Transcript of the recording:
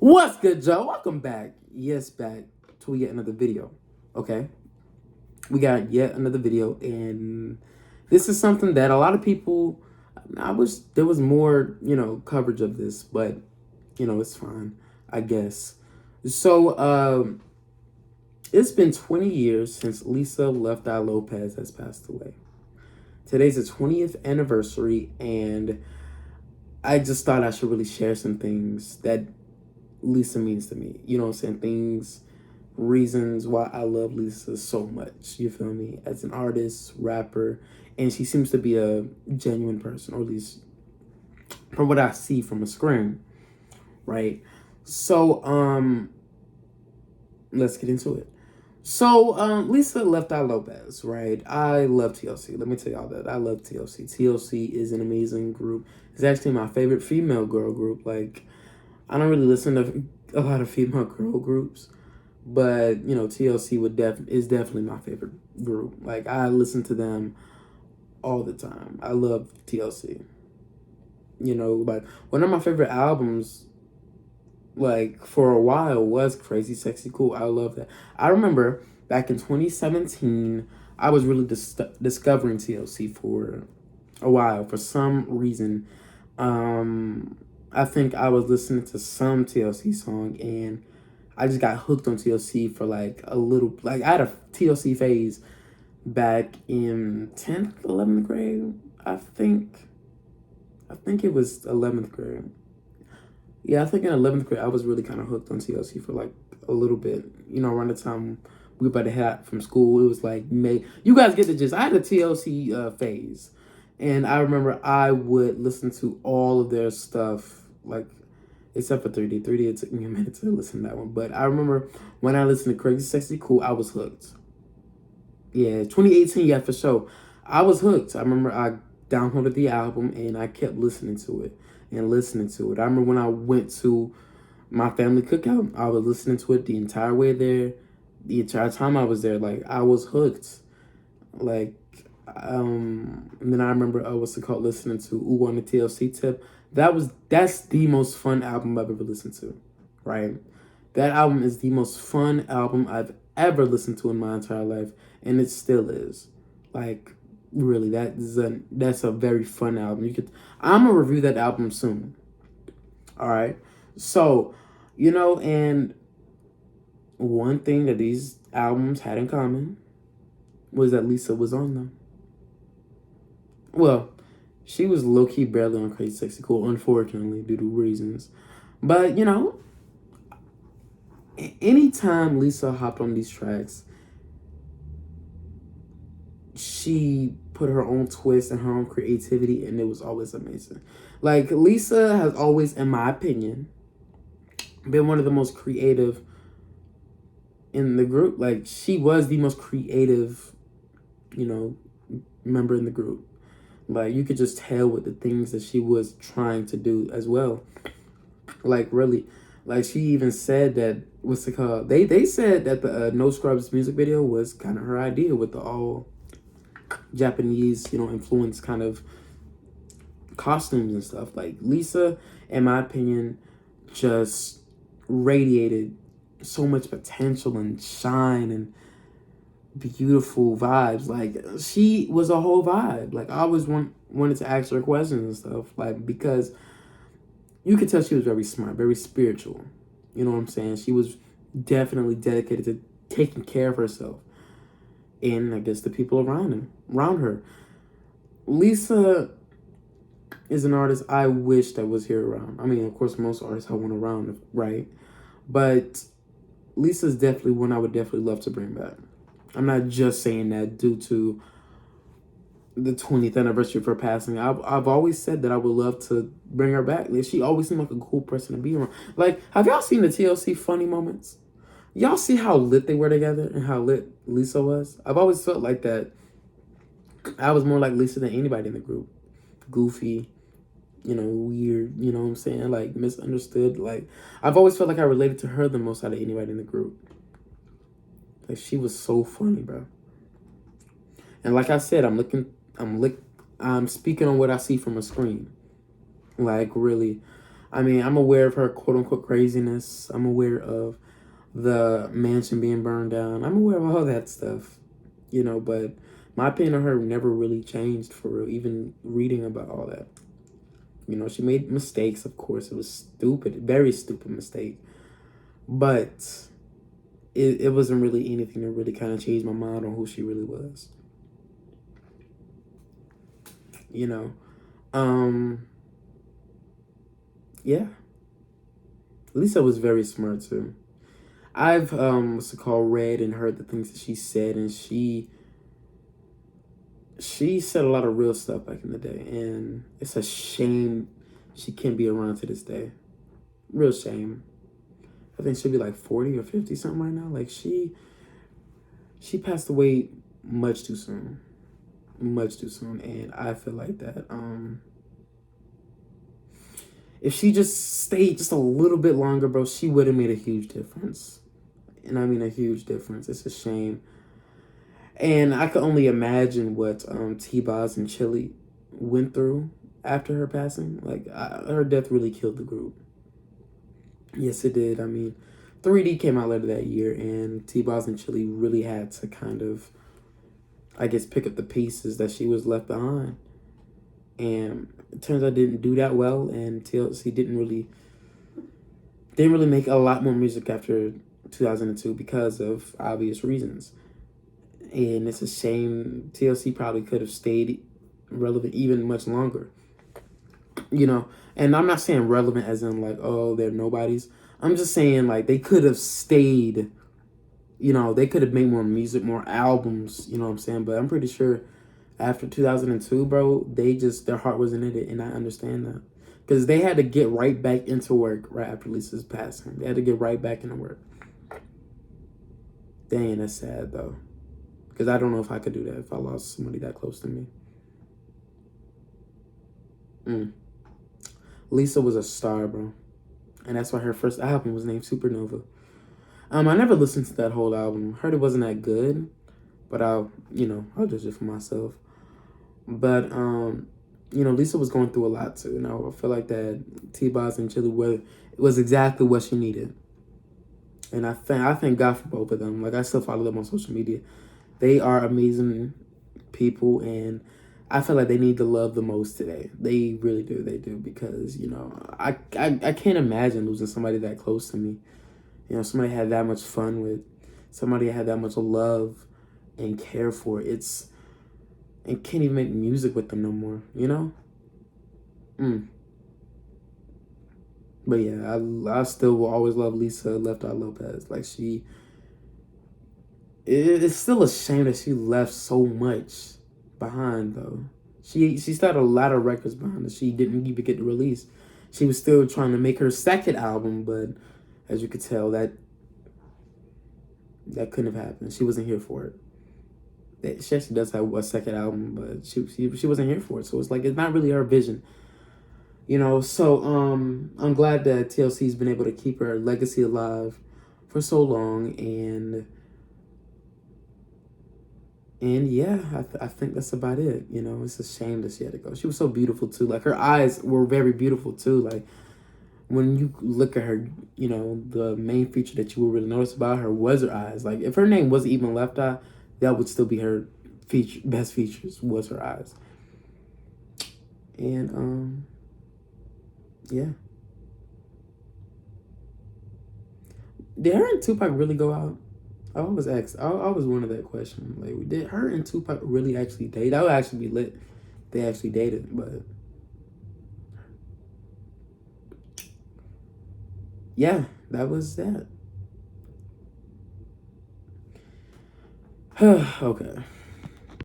What's good, Joe? Welcome back. Yes, back to yet another video. Okay, we got yet another video, and this is something that a lot of people. I wish there was more, coverage of this, but it's fine, I guess. So, it's been 20 years since Lisa Left Eye Lopes has passed away. Today's the 20th anniversary, and I just thought I should really share some things that Lisa means to me. You know what I'm saying? Things, reasons why I love Lisa so much. You feel me? As an artist, rapper, and she seems to be a genuine person, or at least from what I see from a screen, right? So, let's get into it. So, Lisa Left Eye Lopes, right? I love TLC. Let me tell y'all that. I love TLC. TLC is an amazing group. It's actually my favorite female girl group. Like, I don't really listen to a lot of female girl groups, but TLC is definitely my favorite group. Like, I listen to them all the time. I love TLC. Like, one of my favorite albums, like, for a while was Crazy Sexy Cool. I love that. I remember back in 2017, I was really discovering TLC for a while. For some reason, I think I was listening to some TLC song, and I just got hooked on TLC for like a little. Like, I had a TLC phase back in 10th, 11th grade. I think it was 11th grade. Yeah, I think in 11th grade, I was really kind of hooked on TLC for like a little bit. Around the time we were about to head out from school, it was like May. You guys get the gist. I had a TLC phase. And I remember I would listen to all of their stuff, like, except for 3D. 3D, it took me a minute to listen to that one. But I remember when I listened to Crazy Sexy Cool, I was hooked. Yeah, 2018, yeah, for sure. I was hooked. I remember I downloaded the album and I kept listening to it and listening to it. I remember when I went to my family cookout, I was listening to it the entire way there. The entire time I was there, like, I was hooked. Like, and then I remember what's it called, listening to Ooh on the TLC Tip. That's the most fun album I've ever listened to, right? That album is the most fun album I've ever listened to in my entire life, and it still is. Like, really, that's a very fun album. I'm gonna review that album soon. All right, so and one thing that these albums had in common was that Lisa was on them. Well, she was low-key barely on Crazy Sexy Cool, unfortunately, due to reasons. But, anytime Lisa hopped on these tracks, she put her own twist and her own creativity, and it was always amazing. Like, Lisa has always, in my opinion, been one of the most creative in the group. Like, she was the most creative, member in the group. Like, you could just tell with the things that she was trying to do as well. Like, really. Like, she even said that, what's it called? They said that the No Scrubs music video was kind of her idea, with the all Japanese, influence kind of costumes and stuff. Like, Lisa, in my opinion, just radiated so much potential and shine and beautiful vibes. Like, she was a whole vibe. Like, I always wanted to ask her questions and stuff, like, because you could tell she was very smart, very spiritual. You know what I'm saying? She was definitely dedicated to taking care of herself and, I guess, the people around her. Lisa is an artist I wish that was here around. I mean, of course, most artists I want around, right? But Lisa's definitely one I would definitely love to bring back. I'm not just saying that due to the 20th anniversary of her passing. I've always said that I would love to bring her back. Like, she always seemed like a cool person to be around. Like, have y'all seen the TLC funny moments? Y'all see how lit they were together and how lit Lisa was? I've always felt like that. I was more like Lisa than anybody in the group. Goofy, weird, you know what I'm saying? Like, misunderstood. Like, I've always felt like I related to her the most out of anybody in the group. Like, she was so funny, bro. And like I said, I'm speaking on what I see from a screen. Like, really, I mean, I'm aware of her quote unquote craziness. I'm aware of the mansion being burned down. I'm aware of all that stuff, but my opinion on her never really changed for real, even reading about all that. She made mistakes, of course. It was stupid, very stupid mistake. But it wasn't really anything that really kind of changed my mind on who she really was. You know? Yeah. Lisa was very smart too. I've what's it called, read and heard the things that she said, and she said a lot of real stuff back in the day, and it's a shame she can't be around to this day. Real shame. I think she'll be like 40 or 50 something right now. Like she passed away much too soon. Much too soon. And I feel like that if she just stayed just a little bit longer, bro, she would have made a huge difference. And I mean a huge difference. It's a shame. And I could only imagine what T-Boz and Chili went through after her passing. Like, her death really killed the group. Yes, it did. I mean, 3D came out later that year, and T-Boz and Chili really had to kind of, I guess, pick up the pieces that she was left behind. And it turns out didn't do that well, and TLC didn't really make a lot more music after 2002 because of obvious reasons. And it's a shame. TLC probably could have stayed relevant even much longer. And I'm not saying relevant as in like, oh, they're nobodies. I'm just saying like they could have stayed, they could have made more music, more albums, you know what I'm saying? But I'm pretty sure after 2002, bro, their heart wasn't in it, and I understand that. Because they had to get right back into work right after Lisa's passing. They had to get right back into work. Dang, that's sad though. Because I don't know if I could do that if I lost somebody that close to me. Lisa was a star, bro. And that's why her first album was named Supernova. I never listened to that whole album. Heard it wasn't that good. But I'll judge it for myself. But, Lisa was going through a lot too. I feel like that T-Boz and Chili was exactly what she needed. And I thank God for both of them. Like, I still follow them on social media. They are amazing people, and I feel like they need the love the most today. They really do. They do, because, I can't imagine losing somebody that close to me. Somebody I had that much fun with, somebody I had that much love and care for. And can't even make music with them no more, But yeah, I still will always love Lisa Left Eye Lopes. Like, it's still a shame that she left so much behind, though. She started a lot of records behind that she didn't even get to release. She was still trying to make her second album, but as you could tell, that couldn't have happened. She wasn't here for it. She actually does have a second album, but she wasn't here for it. So it's like, it's not really her vision. So I'm glad that TLC's been able to keep her legacy alive for so long, and yeah, I think that's about it. It's a shame that she had to go. She was so beautiful too. Like, her eyes were very beautiful too. Like, when you look at her, the main feature that you would really notice about her was her eyes. Like, if her name wasn't even Left Eye, that would still be her best features, was her eyes. And yeah. Did her and Tupac really go out? I always asked. I always wanted that question. Like, did her and Tupac really actually date? That would actually be lit. They actually dated, but yeah, that was that. Okay.